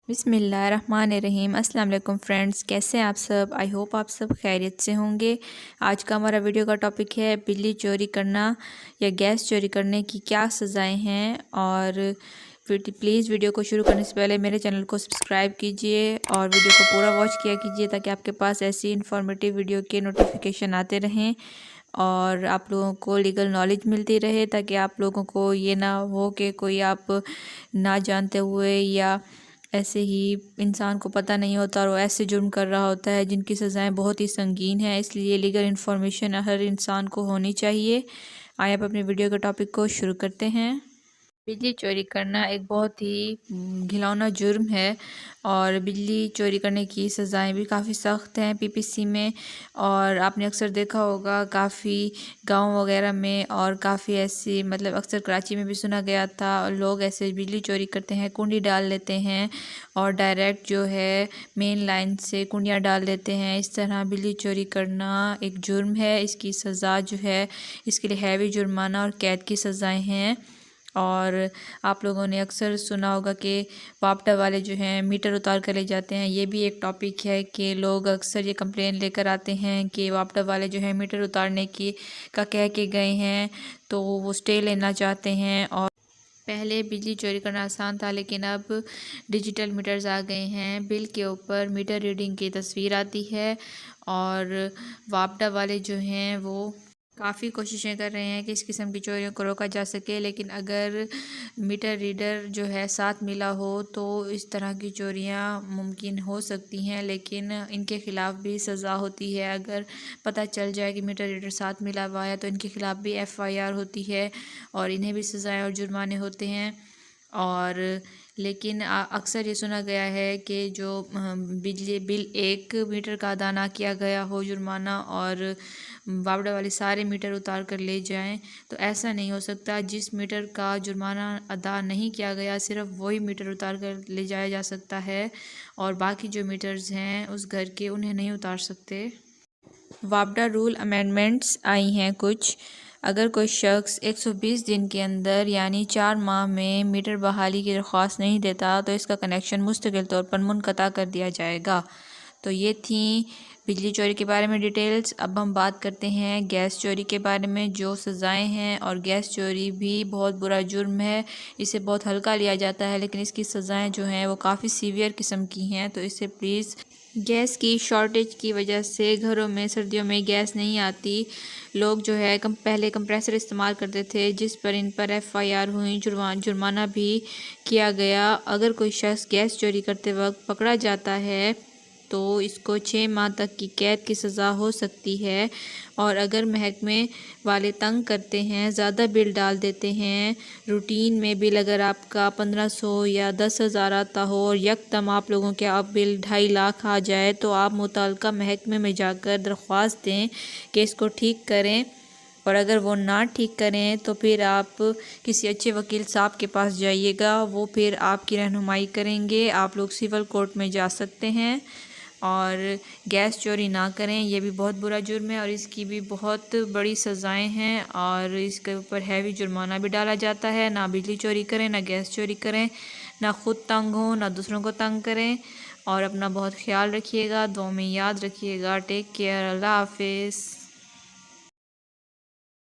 بسم اللہ الرحمن الرحیم۔ السلام علیکم فرینڈز، کیسے ہیں آپ سب؟ آئی ہوپ آپ سب خیریت سے ہوں گے۔ آج کا ہمارا ویڈیو کا ٹاپک ہے بجلی چوری کرنا یا گیس چوری کرنے کی کیا سزائیں ہیں، اور پلیز ویڈیو کو شروع کرنے سے پہلے میرے چینل کو سبسکرائب کیجئے اور ویڈیو کو پورا واچ کیا کیجئے تاکہ آپ کے پاس ایسی انفارمیٹیو ویڈیو کے نوٹیفیکیشن آتے رہیں اور آپ لوگوں کو لیگل نالج ملتی رہے، تاکہ آپ لوگوں کو یہ نہ ہو کہ کوئی آپ نہ جانتے ہوئے یا ایسے ہی انسان کو پتہ نہیں ہوتا اور وہ ایسے جرم کر رہا ہوتا ہے جن کی سزائیں بہت ہی سنگین ہیں۔ اس لیے لیگل انفارمیشن ہر انسان کو ہونی چاہیے۔ آئے آپ اپنے ویڈیو کے ٹاپک کو شروع کرتے ہیں۔ بجلی چوری کرنا ایک بہت ہی گھناؤنا جرم ہے، اور بجلی چوری کرنے کی سزائیں بھی کافی سخت ہیں پی پی سی میں، اور آپ نے اکثر دیکھا ہوگا کافی گاؤں وغیرہ میں، اور کافی ایسی اکثر کراچی میں بھی سنا گیا تھا، لوگ ایسے بجلی چوری کرتے ہیں، کنڈی ڈال لیتے ہیں اور ڈائریکٹ جو ہے مین لائن سے کنڈیاں ڈال دیتے ہیں۔ اس طرح بجلی چوری کرنا ایک جرم ہے، اس کی سزا جو ہے اس کے لیے ہیوی جرمانہ اور قید کی سزائیں ہیں۔ اور آپ لوگوں نے اکثر سنا ہوگا کہ واپڈا والے جو ہیں میٹر اتار کر لے جاتے ہیں۔ یہ بھی ایک ٹاپک ہے کہ لوگ اکثر یہ کمپلین لے کر آتے ہیں کہ واپڈا والے جو ہیں میٹر اتارنے کا کہہ کے گئے ہیں، تو وہ سٹے لینا چاہتے ہیں۔ اور پہلے بجلی چوری کرنا آسان تھا، لیکن اب ڈیجیٹل میٹرز آ گئے ہیں، بل کے اوپر میٹر ریڈنگ کی تصویر آتی ہے، اور واپڈا والے جو ہیں وہ کافی کوششیں کر رہے ہیں کہ اس قسم کی چوریوں کو روکا جا سکے، لیکن اگر میٹر ریڈر جو ہے ساتھ ملا ہو تو اس طرح کی چوریاں ممکن ہو سکتی ہیں، لیکن ان کے خلاف بھی سزا ہوتی ہے۔ اگر پتہ چل جائے کہ میٹر ریڈر ساتھ ملا ہوا ہے تو ان کے خلاف بھی ایف آئی آر ہوتی ہے اور انہیں بھی سزائیں اور جرمانے ہوتے ہیں۔ اور لیکن اکثر یہ سنا گیا ہے کہ جو بجلی بل ایک میٹر کا ادا نہ کیا گیا ہو جرمانہ، اور واپڈا والے سارے میٹر اتار کر لے جائیں، تو ایسا نہیں ہو سکتا۔ جس میٹر کا جرمانہ ادا نہیں کیا گیا صرف وہی میٹر اتار کر لے جایا جا سکتا ہے، اور باقی جو میٹرز ہیں اس گھر کے انہیں نہیں اتار سکتے۔ واپڈا رول امینڈمنٹس آئی ہیں کچھ۔ اگر کوئی شخص 120 دن کے اندر یعنی 4 ماہ میں میٹر بحالی کی درخواست نہیں دیتا تو اس کا کنیکشن مستقل طور پر منقطع کر دیا جائے گا۔ تو یہ تھیں بجلی چوری کے بارے میں ڈیٹیلز۔ اب ہم بات کرتے ہیں گیس چوری کے بارے میں، جو سزائیں ہیں۔ اور گیس چوری بھی بہت برا جرم ہے، اسے بہت ہلکا لیا جاتا ہے، لیکن اس کی سزائیں جو ہیں وہ کافی سیویئر قسم کی ہیں۔ تو اس سے پلیز، گیس کی شارٹیج کی وجہ سے گھروں میں سردیوں میں گیس نہیں آتی، لوگ جو ہے پہلے کمپریسر استعمال کرتے تھے جس پر ان پر ایف آئی آر ہوئی، جرمانہ بھی کیا گیا۔ اگر کوئی شخص گیس چوری کرتے وقت پکڑا جاتا ہے تو اس کو 6 ماہ تک کی قید کی سزا ہو سکتی ہے، اور اگر محکمے والے تنگ کرتے ہیں، زیادہ بل ڈال دیتے ہیں، روٹین میں بل اگر آپ کا 1500 یا 10,000 آتا ہو اور یکدم آپ لوگوں کے اب بل 2.5 لاکھ آ جائے، تو آپ متعلقہ محکمے میں جا کر درخواست دیں کہ اس کو ٹھیک کریں، اور اگر وہ نہ ٹھیک کریں تو پھر آپ کسی اچھے وکیل صاحب کے پاس جائیے گا، وہ پھر آپ کی رہنمائی کریں گے۔ آپ لوگ سول کورٹ میں جا سکتے ہیں، اور گیس چوری نہ کریں، یہ بھی بہت برا جرم ہے اور اس کی بھی بہت بڑی سزائیں ہیں، اور اس کے اوپر ہیوی جرمانہ بھی ڈالا جاتا ہے۔ نہ بجلی چوری کریں، نہ گیس چوری کریں، نہ خود تنگ ہوں، نہ دوسروں کو تنگ کریں، اور اپنا بہت خیال رکھیے گا، دعاؤں میں یاد رکھیے گا۔ ٹیک کیئر، اللہ حافظ۔